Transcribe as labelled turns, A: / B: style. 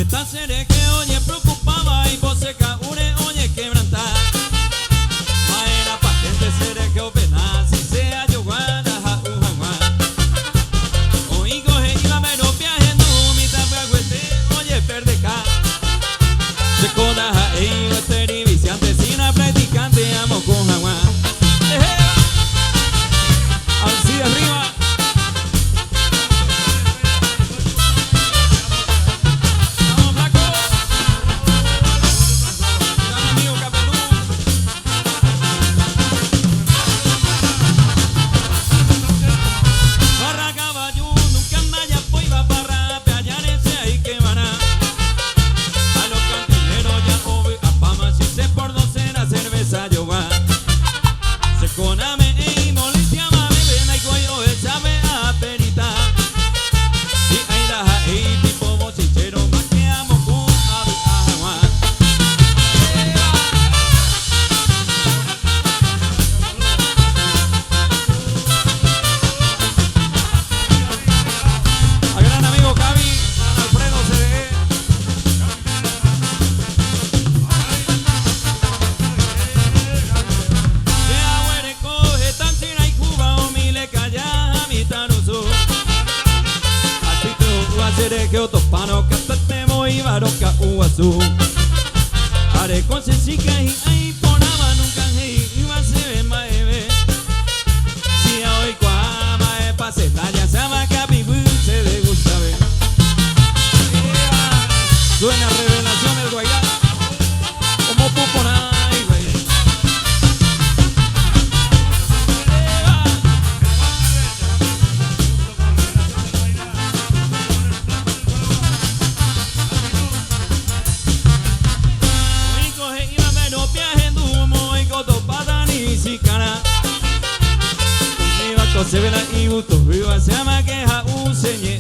A: Esta serie que oye preocupaba y vos seca une oye quebranta. Maera patente serie que opena si sea yo guana ja Oí coge y la mero viaje no mi tapaguete oye perdeca. Se coda ja e westeri viciante sin a practicante amo con jaguá. Así de arriba. Que otopano catatemo y baroca uazu are con sesica y ahí ponaba nunca y va se ve maeve si hoy cuama pase talla se va capi se le gusta ver suena revelación del guayá como puponay. Se ve la ibuto, viva se llama queja un señor.